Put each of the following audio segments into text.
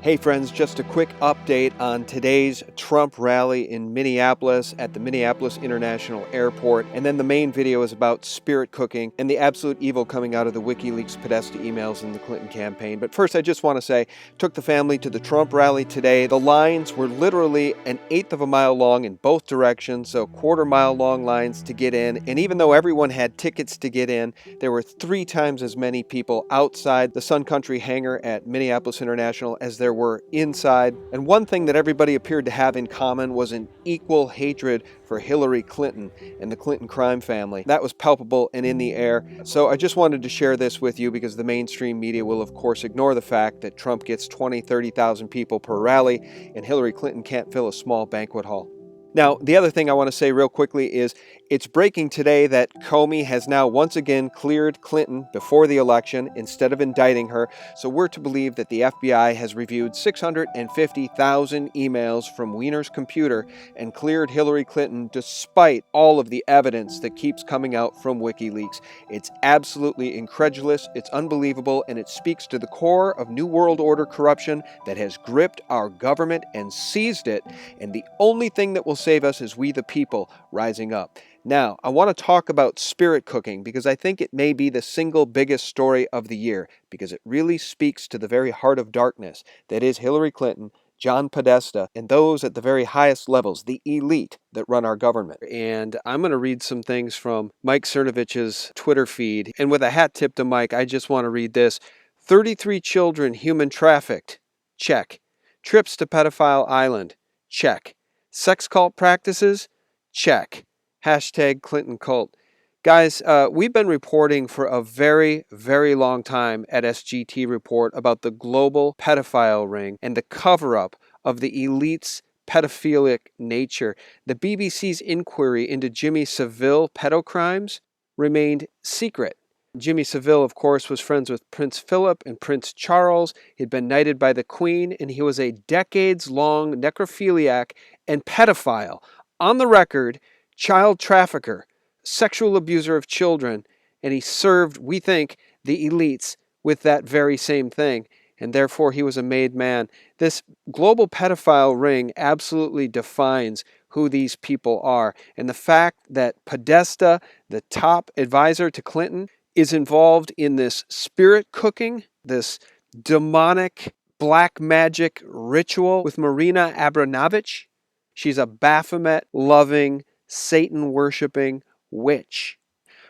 Hey friends, just a quick update on today's Trump rally in Minneapolis at the Minneapolis International Airport. And then the main video is about spirit cooking and the absolute evil coming out of the WikiLeaks Podesta emails in the Clinton campaign. But first, I just want to say, took the family to the Trump rally today. The lines were literally an eighth of a mile long in both directions, so quarter-mile long lines to get in. And even though everyone had tickets to get in, there were 3 times as many people outside the Sun Country hangar at Minneapolis International as there were inside. And one thing that everybody appeared to have in common was an equal hatred for Hillary Clinton and the Clinton crime family. That was palpable and in the air. So I just wanted to share this with you because the mainstream media will of course ignore the fact that Trump gets 20, 30,000 people per rally and Hillary Clinton can't fill a small banquet hall. Now, the other thing I want to say real quickly is it's breaking today that Comey has now once again cleared Clinton before the election instead of indicting her. So we're to believe that the FBI has reviewed 650,000 emails from Weiner's computer and cleared Hillary Clinton despite all of the evidence that keeps coming out from WikiLeaks. It's absolutely incredulous, it's unbelievable, and it speaks to the core of New World Order corruption that has gripped our government and seized it. And the only thing that will save us is we the people rising up. Now, I want to talk about spirit cooking because I think it may be the single biggest story of the year because it really speaks to the very heart of darkness that is Hillary Clinton, John Podesta, and those at the very highest levels, the elite that run our government. And I'm going to read some things from Mike Cernovich's Twitter feed. And with a hat tip to Mike, I just want to read this. 33 children human trafficked. Check. Trips to pedophile island. Check. Sex cult practices? Check. Hashtag Clinton cult. Guys, we've been reporting for a very, very long time at SGT Report about the global pedophile ring and the cover-up of the elite's pedophilic nature. The BBC's inquiry into Jimmy Savile pedocrimes remained secret. Jimmy Savile, of course, was friends with Prince Philip and Prince Charles. He'd been knighted by the Queen, and he was a decades-long necrophiliac and pedophile. On the record, child trafficker, sexual abuser of children, and he served, we think, the elites with that very same thing, and therefore he was a made man. This global pedophile ring absolutely defines who these people are, and the fact that Podesta, the top advisor to Clinton, is involved in this spirit cooking, this demonic black magic ritual with Marina Abramovich. She's a Baphomet-loving, Satan-worshipping witch.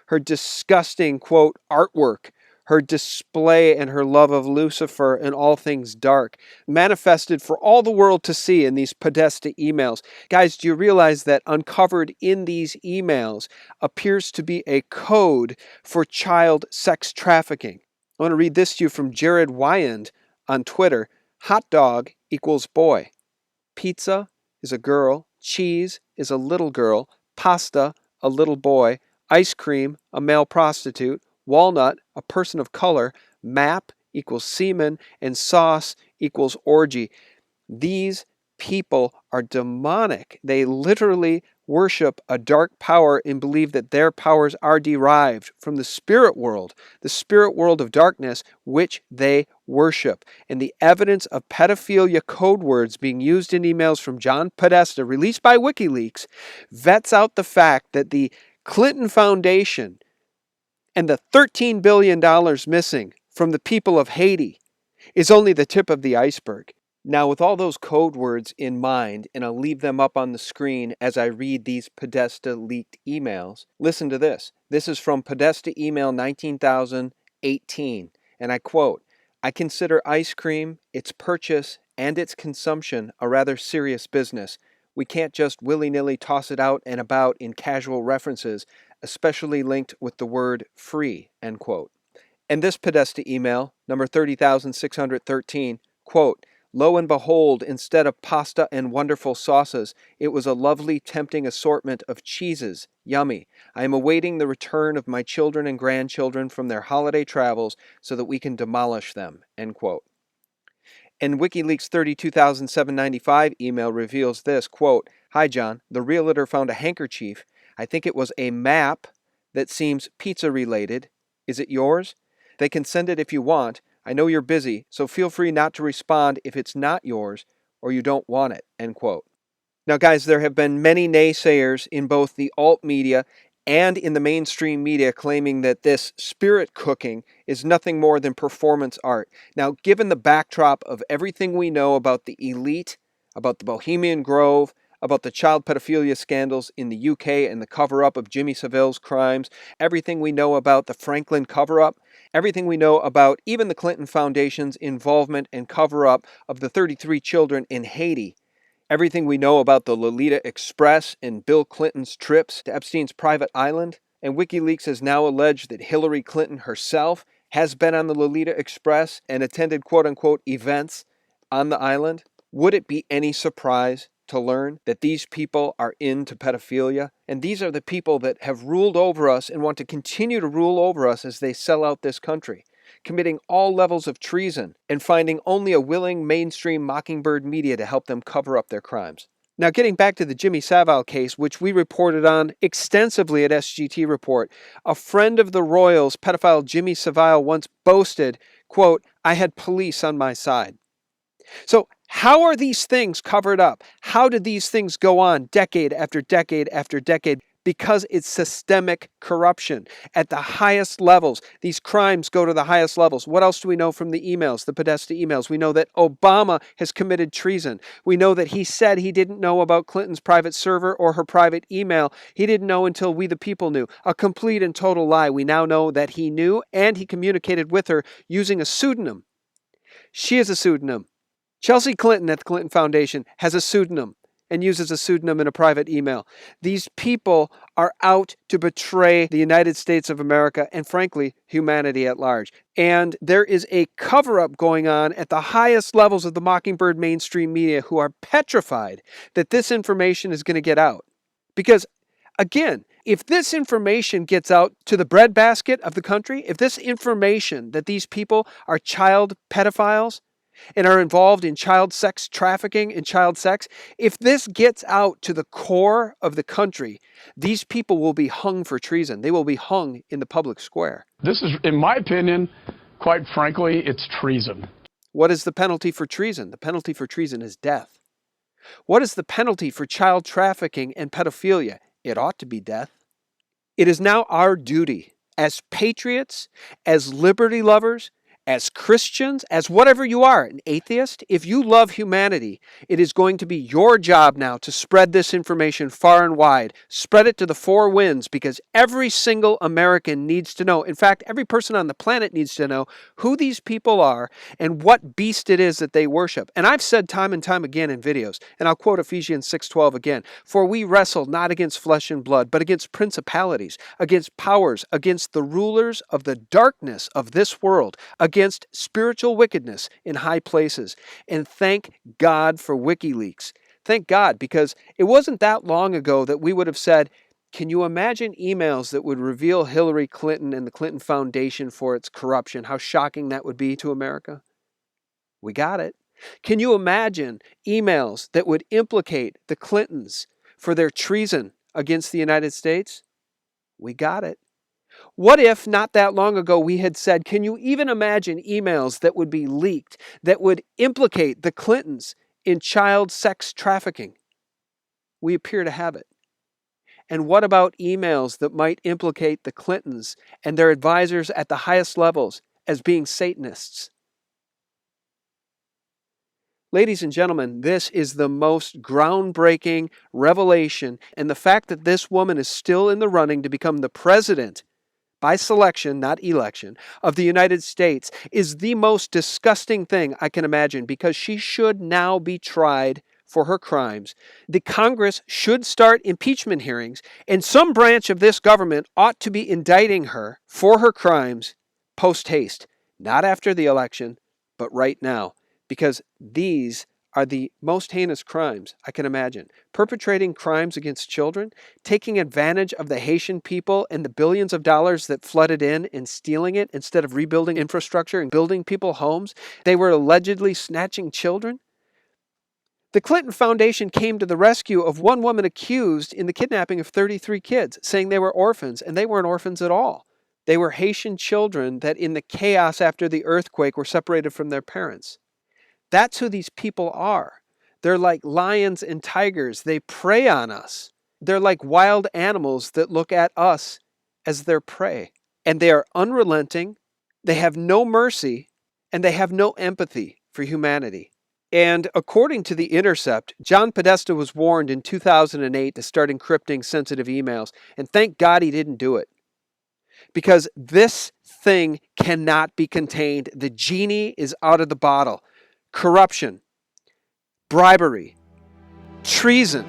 Her disgusting, quote, artwork, her display and her love of Lucifer and all things dark, manifested for all the world to see in these Podesta emails. Guys, do you realize that uncovered in these emails appears to be a code for child sex trafficking? I want to read this to you from Jared Wyand on Twitter. Hot dog equals boy. Pizza is a girl. Cheese is a little girl. Pasta, a little boy. Ice cream, a male prostitute. Walnut, a person of color. Map equals semen. And sauce equals orgy. These people are demonic. They literally worship a dark power and believe that their powers are derived from the spirit world of darkness, which they worship. And the evidence of pedophilia code words being used in emails from John Podesta, released by WikiLeaks, vets out the fact that the Clinton Foundation and the $13 billion missing from the people of Haiti is only the tip of the iceberg. Now, with all those code words in mind, and I'll leave them up on the screen as I read these Podesta leaked emails, listen to this. This is from Podesta email 19,018, and I quote, "I consider ice cream, its purchase, and its consumption a rather serious business. We can't just willy-nilly toss it out and about in casual references, especially linked with the word free," end quote. And this Podesta email, number 30,613, quote, "Lo and behold, instead of pasta and wonderful sauces, it was a lovely, tempting assortment of cheeses. Yummy. I am awaiting the return of my children and grandchildren from their holiday travels so that we can demolish them," end quote. And WikiLeaks 32,795 email reveals this, quote, "Hi, John. The realtor found a handkerchief. I think it was a map that seems pizza-related. Is it yours? They can send it if you want. I know you're busy, so feel free not to respond if it's not yours or you don't want it, end quote. Now, guys, there have been many naysayers in both the alt media and in the mainstream media claiming that this spirit cooking is nothing more than performance art. Now, given the backdrop of everything we know about the elite, about the Bohemian Grove, about the child pedophilia scandals in the UK and the cover-up of Jimmy Savile's crimes, everything we know about the Franklin cover-up, everything we know about even the Clinton Foundation's involvement and cover-up of the 33 children in Haiti, everything we know about the Lolita Express and Bill Clinton's trips to Epstein's private island, and WikiLeaks has now alleged that Hillary Clinton herself has been on the Lolita Express and attended quote-unquote events on the island, would it be any surprise to learn that these people are into pedophilia? And these are the people that have ruled over us and want to continue to rule over us as they sell out this country, committing all levels of treason and finding only a willing mainstream mockingbird media to help them cover up their crimes. Now, getting back to the Jimmy Savile case, which we reported on extensively at SGT Report, a friend of the Royals, pedophile Jimmy Savile, once boasted, quote, "I had police on my side." So how are these things covered up? How did these things go on decade after decade after decade? Because it's systemic corruption at the highest levels. These crimes go to the highest levels. What else do we know from the emails, the Podesta emails? We know that Obama has committed treason. We know that he said he didn't know about Clinton's private server or her private email. He didn't know until we the people knew. A complete and total lie. We now know that he knew and he communicated with her using a pseudonym. She is a pseudonym. Chelsea Clinton at the Clinton Foundation has a pseudonym and uses a pseudonym in a private email. These people are out to betray the United States of America and, frankly, humanity at large. And there is a cover-up going on at the highest levels of the Mockingbird mainstream media who are petrified that this information is going to get out. Because, again, if this information gets out to the breadbasket of the country, if this information that these people are child pedophiles, and are involved in child sex trafficking and child sex, if this gets out to the core of the country, these people will be hung for treason. They will be hung in the public square. This is, in my opinion, quite frankly, it's treason. What is the penalty for treason? The penalty for treason is death. What is the penalty for child trafficking and pedophilia? It ought to be death. It is now our duty as patriots, as liberty lovers, as Christians, as whatever you are, an atheist, if you love humanity, it is going to be your job now to spread this information far and wide. Spread it to the four winds because every single American needs to know. In fact, every person on the planet needs to know who these people are and what beast it is that they worship. And I've said time and time again in videos, and I'll quote Ephesians 6:12 again, "For we wrestle not against flesh and blood, but against principalities, against powers, against the rulers of the darkness of this world, against spiritual wickedness in high places." And thank God for WikiLeaks. Thank God, because it wasn't that long ago that we would have said, can you imagine emails that would reveal Hillary Clinton and the Clinton Foundation for its corruption? How shocking that would be to America. We got it. Can you imagine emails that would implicate the Clintons for their treason against the United States? We got it. What if not that long ago we had said, can you even imagine emails that would be leaked that would implicate the Clintons in child sex trafficking? We appear to have it. And what about emails that might implicate the Clintons and their advisors at the highest levels as being Satanists? Ladies and gentlemen, this is the most groundbreaking revelation, and the fact that this woman is still in the running to become the president by selection, not election, of the United States is the most disgusting thing I can imagine because she should now be tried for her crimes. The Congress should start impeachment hearings, and some branch of this government ought to be indicting her for her crimes post haste, not after the election, but right now, because these are the most heinous crimes I can imagine. Perpetrating crimes against children, taking advantage of the Haitian people and the billions of dollars that flooded in and stealing it instead of rebuilding infrastructure and building people homes. They were allegedly snatching children. The Clinton Foundation came to the rescue of one woman accused in the kidnapping of 33 kids, saying they were orphans, and they weren't orphans at all. They were Haitian children that in the chaos after the earthquake were separated from their parents. That's who these people are. They're like lions and tigers. They prey on us. They're like wild animals that look at us as their prey. And they are unrelenting. They have no mercy, and they have no empathy for humanity. And according to The Intercept, John Podesta was warned in 2008 to start encrypting sensitive emails. And thank God he didn't do it. Because this thing cannot be contained. The genie is out of the bottle. Corruption, bribery, treason,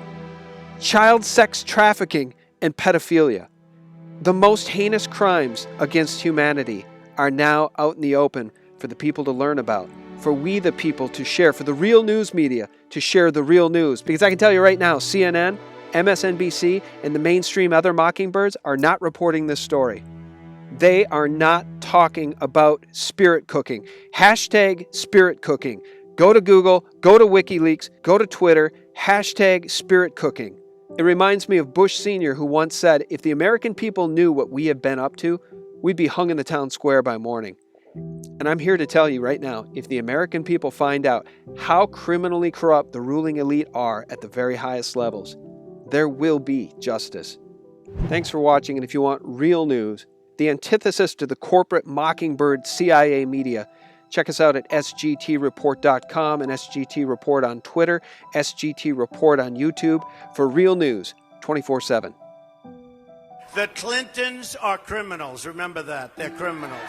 child sex trafficking, and pedophilia. The most heinous crimes against humanity are now out in the open for the people to learn about, for we the people to share, for the real news media to share the real news. Because I can tell you right now, CNN, MSNBC, and the mainstream other mockingbirds are not reporting this story. They are not talking about spirit cooking. Hashtag spirit cooking. Go to Google, go to WikiLeaks, go to Twitter, hashtag spirit cooking. It reminds me of Bush Sr., who once said, if the American people knew what we have been up to, we'd be hung in the town square by morning. And I'm here to tell you right now, if the American people find out how criminally corrupt the ruling elite are at the very highest levels, there will be justice. Thanks for watching, and if you want real news, the antithesis to the corporate mockingbird CIA media, check us out at sgtreport.com and SGT Report on Twitter, SGT Report on YouTube for real news 24/7. The Clintons are criminals. Remember that. They're criminals.